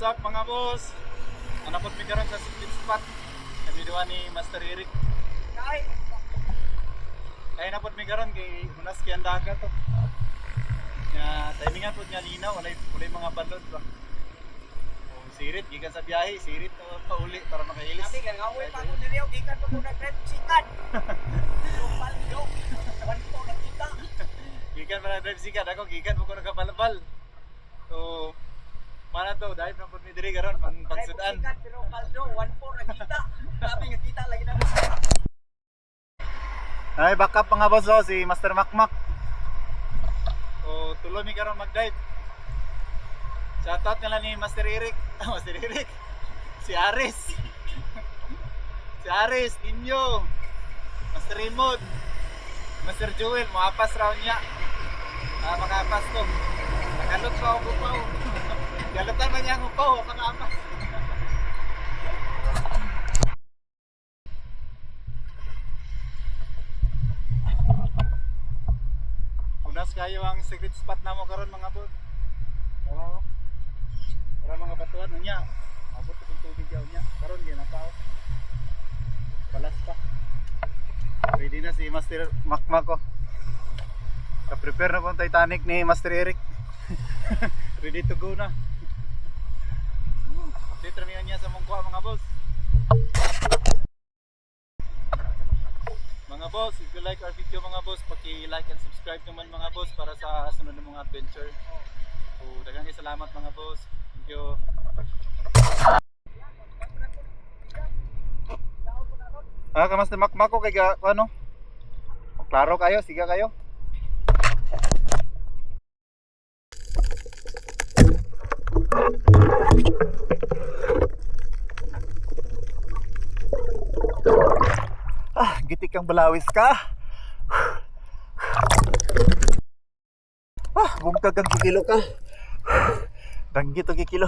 What's up mga boss? Anapot mi karon sa split spot. Kami duwa ni Master Eric. Kaya napot mi karon kay hunas kay ang dagat to. Nga timingan pud nga linaw, walay mga balod ba. Oh, sirit gikan sa biyahe, sirit pauli para makailis. Sabi ka nga, pa ko diri og gikan pa ko nag-rent sikat. Lumal yo. Wan ko nakita. Gikan para drive sikat ako, gikan mo ko nagapalabal. So, mana to, dahil na pud mi diri karon pangsudan. Sikat pero paldo 1-4 nakita. Sabi nga kita lagi na. Ay, backup mga boss oh, si Master Makmak. O tuloy mi karon mag-dive. Shoutout nga lang ni Master Eric. Master Eric. Si Aris. Si Aris, Ninyo. Master Raymond. Master Joel, maapas raw niya. Makapas to. Nakalot sa ako pa. Galutan man niya ang upaw, kanapas. Unas kayo ang secret spot namo karon mga bud. Para mga batuan niya. Mabot ang tubig yaw niya. Karon gyud na pa. Balas pa. Ready na si Master Makmak ko. Ka-prepare na po ang Titanic ni Master Eric. Ready to go na. Update rami niya sa mongkwa mga boss. Mga boss, if you like our video mga boss, paki-like and subscribe naman mga boss para sa sunod na mga adventure. So, daghang salamat mga boss. Thank you. Kamusta Makmak ko kay ano? Klaro kayo, siga kayo. Gitik kang balawis ka. Bungkag kang kikilo ka. Danggit o kikilo.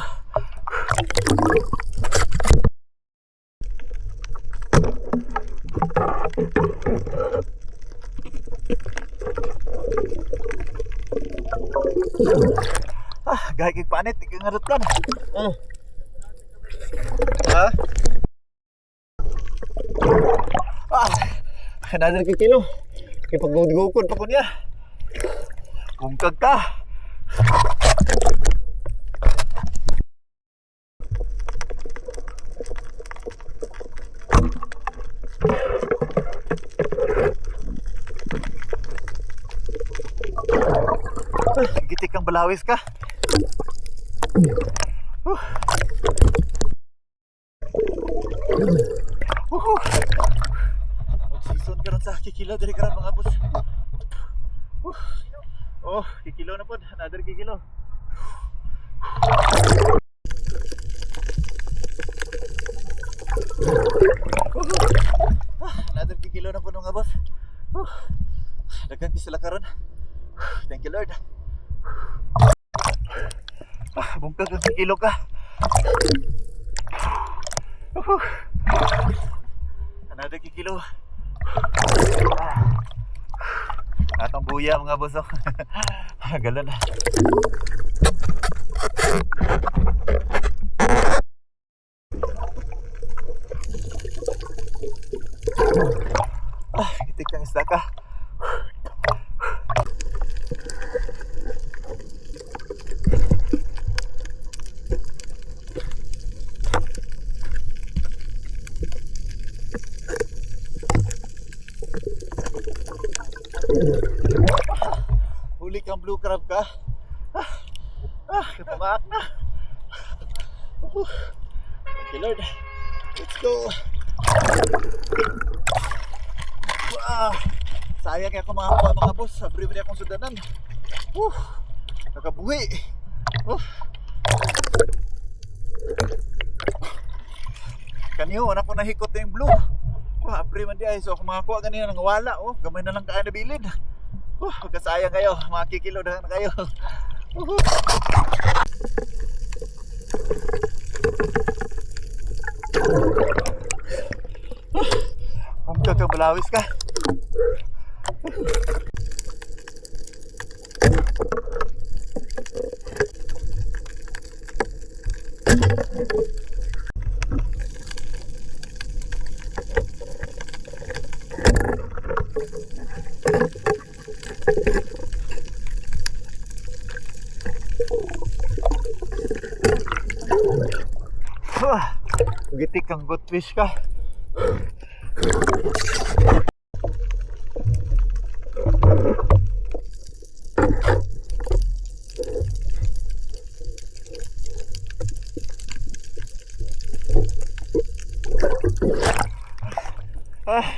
Gaya kang panit, ikang ngarot ka. Another kilo. Kaya pag-gugod pa ko niya. Bungkag ka. Gitik kang balawis ka. Season karon sa kikilo dari karon mga boss. Oh, kikilo na po, another kikilo. Another kikilo na po mga boss. Daghang sila karon. Thank you Lord. Bungkag ang kikilo ka. Another kikilo. Atong buya mga boss. Galon. Gitik kang isda ka. Huli kang blue crab ka. Kapamaak na. Okay Lord, let's go. Sayang kaya kumakuha mga boss. Sabi mo niya akong sudanan. Nakabuhi. Kaniyo, anak ko nahikot na yung blue. Apre man di ay. So kung makakuha ganyan nang wala. Gamay na lang kaya nabilin. Kasayang kayo. Mga kikilo na kayo. Bungkag kang balawis ka. Gitik kang goldfish ka.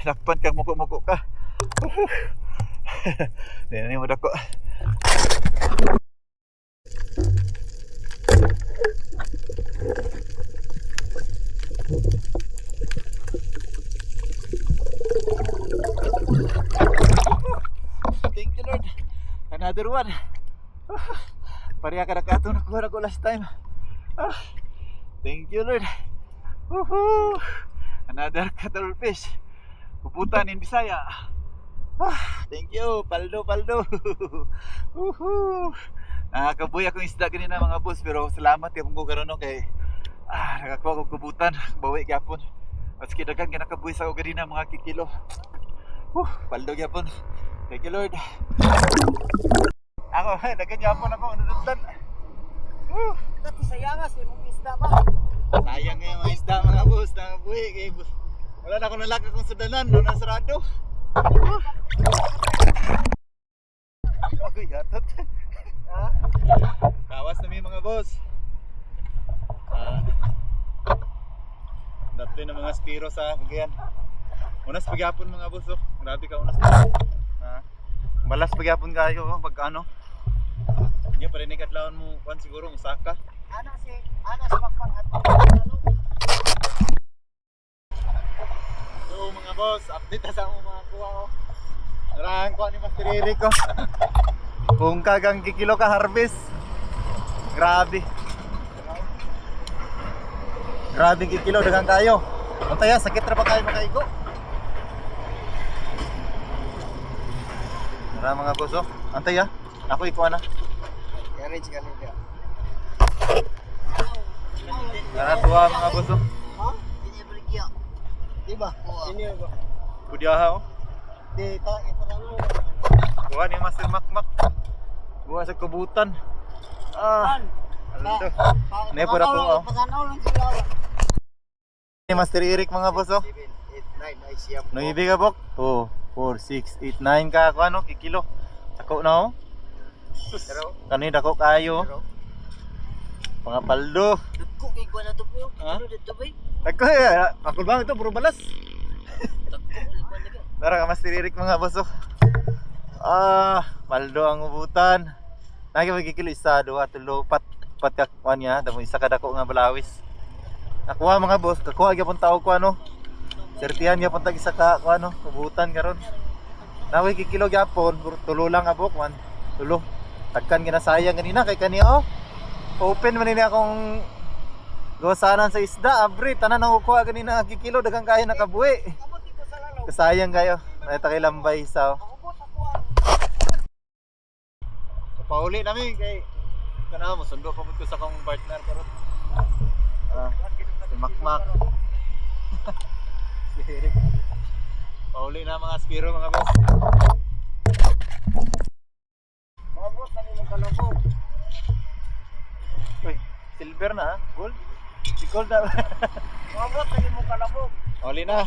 Lakpan kang muko-muko ka. Ini mo dako. Thank you Lord. Another one. Pareha ka nakato nakuha ko last time. Thank you Lord. Woohoo! Another cuttlefish. Puputan in Bisaya. Thank you, paldo. Woohoo! Nakabuhi akong isda ganina mga boss, pero salamat yung ko karon no kay nakakuha ko kubutan, bawi gyapon. Maski daghang kinakabuhi sa ko ganina mga kikilo. Paldo gyapon. Thank you Lord. Ako, dagan gyapon ako nudutlan. Dati sayangas, yung isda ba? Sayang kayo mga isda mga boss, nakabuhi kay boss. Wala na akong nalaka kong sudanan, no nasarado. Agoy, yatot. Kawas na mga boss. Dapli ng mga spiro sa Cagayan. Unas pagyapon mga boss, oh. Grabe ka unas. Balas pagyapon kayo pag ano. Niya pa rin ikadlawan mo kuan siguro usaka. Ana sa makpang at pagkakalo. So mga boss, update sa mo mga kuha ko. Narahan ko ni Master Eric ko. Kung kagang kikilo ka harvest. Grabe. Grabe kikilo dagang kayo. Untaya sakit ra pa kayo makaigo. Nara mga boss oh. Antaya, ako ikuha na. Garage ka nila. Nara tuwa mga boss oh. Ha? Ini berikya. Diba? Ini ba? Kudiaha oh. Di ta ito lang. Kuha ni Master Makmak. Buha sa kubutan. Aldo. Ne pura po oh. Pasanaw lang sila. Ni Master Eric mga boss oh. 7, 8, 9 ay siyam. No ibig ka bok? 2, 4, 6, 8, 9 ka ako ano, kikilo. Ako na oh. Pero Kani dako kayo. Mga paldo. dagko kay kuan na to po. Ha? Ano dito ba? Ako ako bang ito puro balas. Tara ka Master Eric mga boss oh. Paldo ang ubutan. Nagi magkikilo isa, 2, 3, 4, 4 ka kuan niya, damo isa ka dako nga balawis. Nakuha mga boss, kakuha gyapon tawag ko ano. Sertihan gyapon tag isa ka kuan no, ubutan karon. Naway kikilo gyapon, tulo lang abok man. Tulo. Tagkan ginasayang ganina kay kaniya oh. Open man ni akong gosanan sa isda, abri tanan ang kukuha ganina kikilo dagang kayo nakabuhi. Kamot dito sa lalaw. Kasayang kayo. Nata kay lambay sa. Makubot ako ang Pauli namin kay kana mo sundo pa pud ko sa kong partner karon. Si Makmak. Si Eric. Pauli na mga spiro mga boss. mga bot na nimo kalabog. Uy, silver na ha? Gold? Si gold na. Mga bot na nimo kalabog. Pauli na.